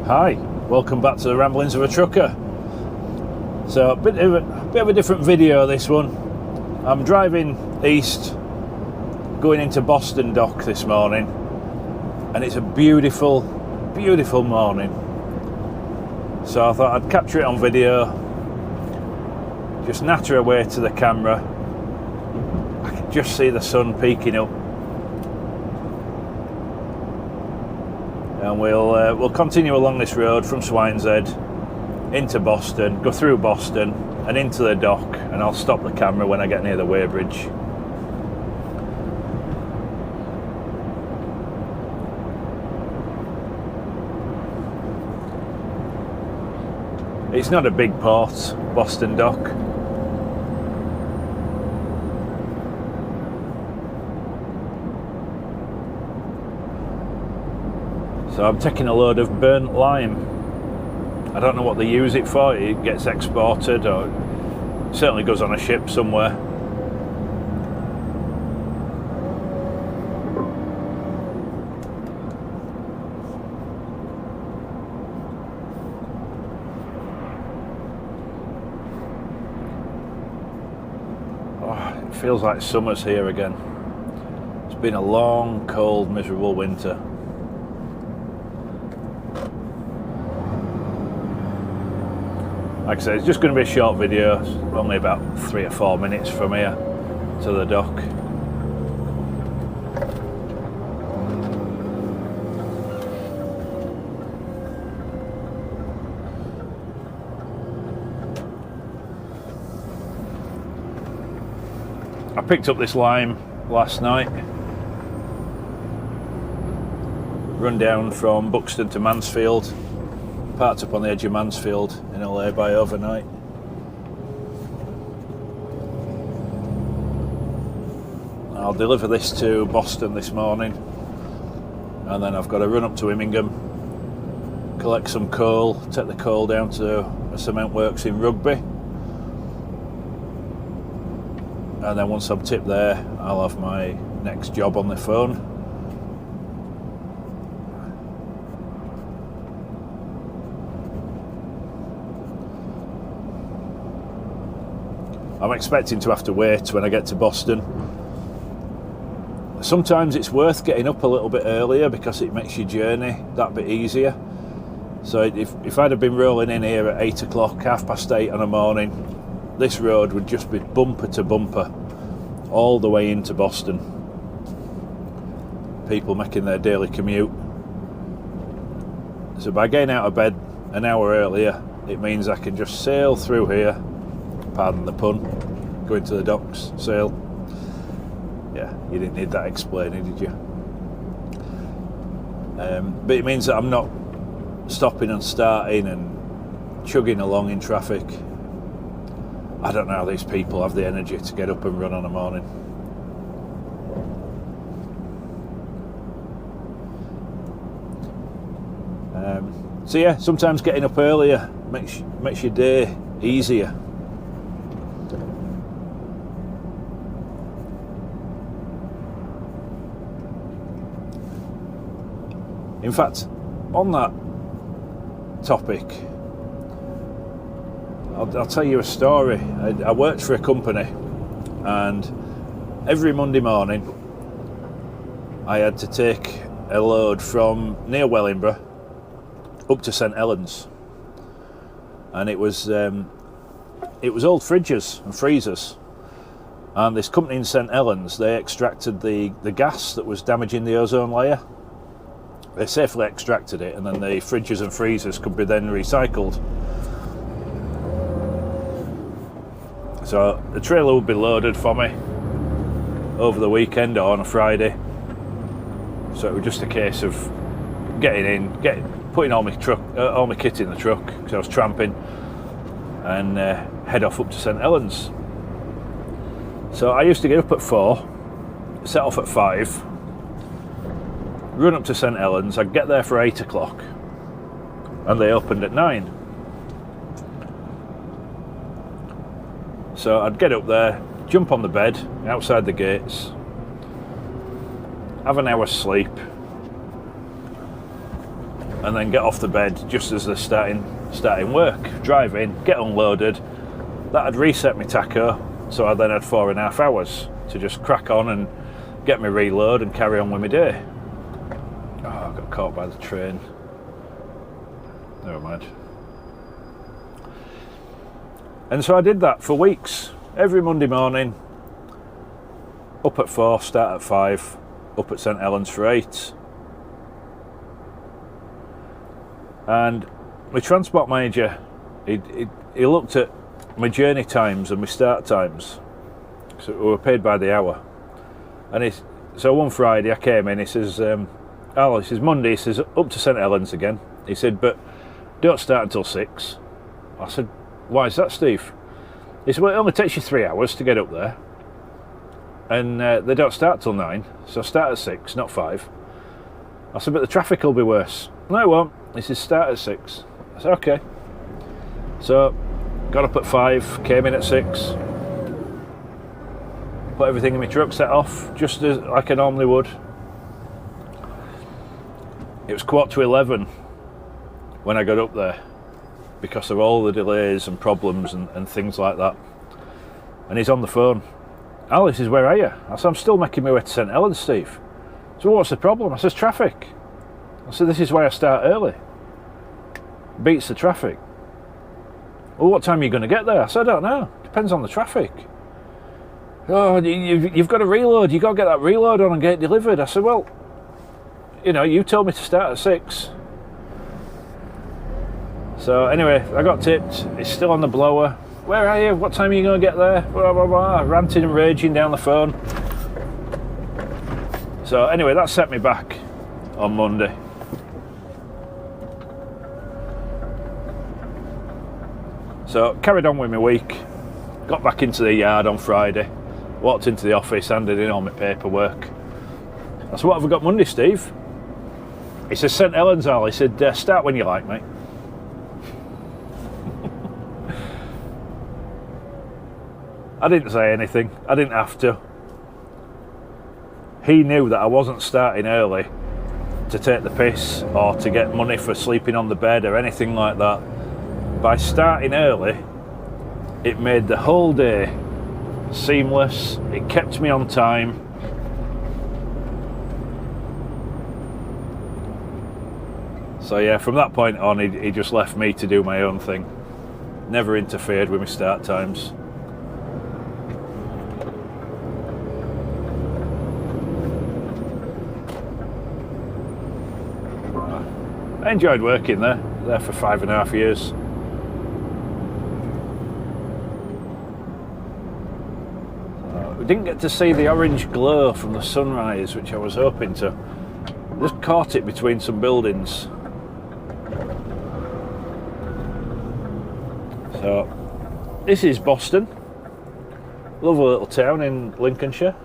Hi, welcome back to the Ramblings of a Trucker. So a bit of a different video this one. I'm driving east, going into Boston Dock this morning, and it's a beautiful, beautiful morning. So I thought I'd capture it on video, just natter away to the camera. I can just see the sun peeking up. And we'll continue along this road from Swineshead into Boston, go through Boston and into the dock, and I'll stop the camera when I get near the weighbridge. It's not a big port, Boston Dock. So I'm taking a load of burnt lime. I don't know what they use it for. It gets exported, or it certainly goes on a ship somewhere. Oh, it feels like summer's here again. It's been a long, cold, miserable winter. Like I said, it's just going to be a short video. It's only about 3 or 4 minutes from here to the dock. I picked up this lime last night. Run down from Buxton to Mansfield. Parked up on the edge of Mansfield in a lay-by overnight. I'll deliver this to Boston this morning, and then I've got to run up to Immingham, collect some coal, take the coal down to a cement works in Rugby, and then once I'm tipped there, I'll have my next job on the phone. I'm expecting to have to wait when I get to Boston. Sometimes it's worth getting up a little bit earlier because it makes your journey that bit easier. So if I'd have been rolling in here at 8 o'clock, 8:30 on a morning, this road would just be bumper to bumper all the way into Boston. People making their daily commute. So by getting out of bed an hour earlier, it means I can just sail through here, pardon the pun, going to the docks, sail. Yeah, you didn't need that explaining, did you? But it means that I'm not stopping and starting and chugging along in traffic. I don't know how these people have the energy to get up and run on a morning. So yeah, sometimes getting up earlier makes your day easier. In fact, on that topic, I'll tell you a story. I worked for a company, and every Monday morning I had to take a load from near Wellingborough up to St Helens, and it was old fridges and freezers. And this company in St Helens, they extracted the gas that was damaging the ozone layer. They safely extracted it, and then the fridges and freezers could be then recycled. So the trailer would be loaded for me over the weekend or on a Friday. So it was just a case of getting in, putting all my kit in the truck because I was tramping, and head off up to St Helens. So I used to get up at 4, set off at 5. Run up to St Helens. I'd get there for 8 o'clock, and they opened at 9. So I'd get up there, jump on the bed outside the gates, have an hour's sleep, and then get off the bed just as they're starting work. Drive in, get unloaded. That had reset my tacho, so I then had 4.5 hours to just crack on and get my reload and carry on with my day. Oh, I got caught by the train. Never mind. And so I did that for weeks. Every Monday morning, up at 4, start at 5, up at St Helens for 8. And my transport manager, he looked at my journey times and my start times. So we were paid by the hour. And so one Friday I came in, he says, Al, he says, Monday, he says, up to St Helens again. He said, but don't start until 6. I said, why is that, Steve? He said, well, it only takes you 3 hours to get up there. And they don't start till 9, so start at 6, not 5. I said, but the traffic will be worse. No, it won't. He says, start at 6. I said, okay. So, got up at 5, came in at 6, put everything in my truck, set off, just as like I normally would. It was 11:15 when I got up there, because of all the delays and problems and things like that. And he's on the phone. Al, he says, where are you? I said, I'm still making my way to St Helens, Steve. So what's the problem? I says, traffic. I said, this is why I start early. Beats the traffic. Well, what time are you going to get there? I said, I don't know. Depends on the traffic. Oh, you've got to reload. You've got to get that reload on and get it delivered. I said, well, you know, you told me to start at 6. So anyway, I got tipped. It's still on the blower. Where are you? What time are you going to get there? Blah, blah, blah. Ranting and raging down the phone. So anyway, that set me back on Monday. So carried on with my week. Got back into the yard on Friday. Walked into the office, handed in all my paperwork. I said, what have I got Monday, Steve? He says, St Helens, Al. He said, start when you like, mate. I didn't say anything. I didn't have to. He knew that I wasn't starting early to take the piss or to get money for sleeping on the bed or anything like that. By starting early, it made the whole day seamless. It kept me on time. So yeah, from that point on, he just left me to do my own thing. Never interfered with my start times. I enjoyed working there for 5.5 years. We didn't get to see the orange glow from the sunrise, which I was hoping to. Just caught it between some buildings. So, this is Boston. Lovely little town in Lincolnshire.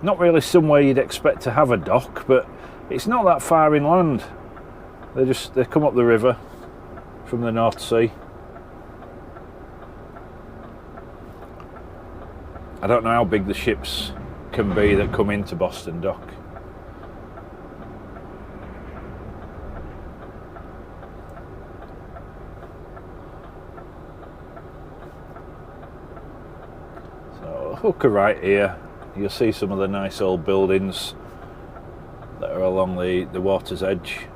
Not really somewhere you'd expect to have a dock, but it's not that far inland. They come up the river from the North Sea. I don't know how big the ships can be that come into Boston Dock. So hook a right here. You'll see some of the nice old buildings that are along the water's edge.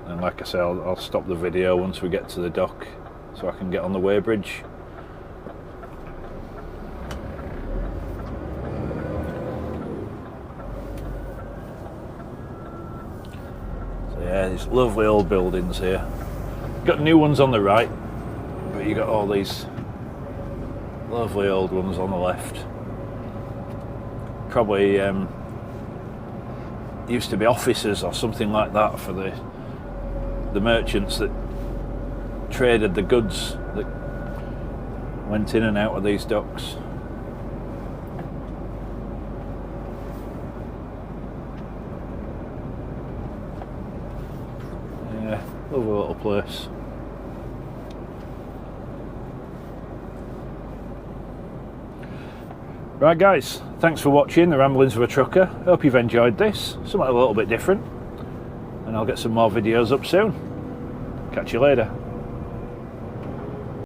And like I say, I'll stop the video once we get to the dock so I can get on the weighbridge. So yeah, these lovely old buildings here. Got new ones on the right, but you got all these lovely old ones on the left. Probably used to be offices or something like that for the merchants that traded the goods that went in and out of these docks. Yeah, lovely little place. Right guys, thanks for watching the Ramblings of a Trucker. Hope you've enjoyed this, something a little bit different, and I'll get some more videos up soon. Catch you later.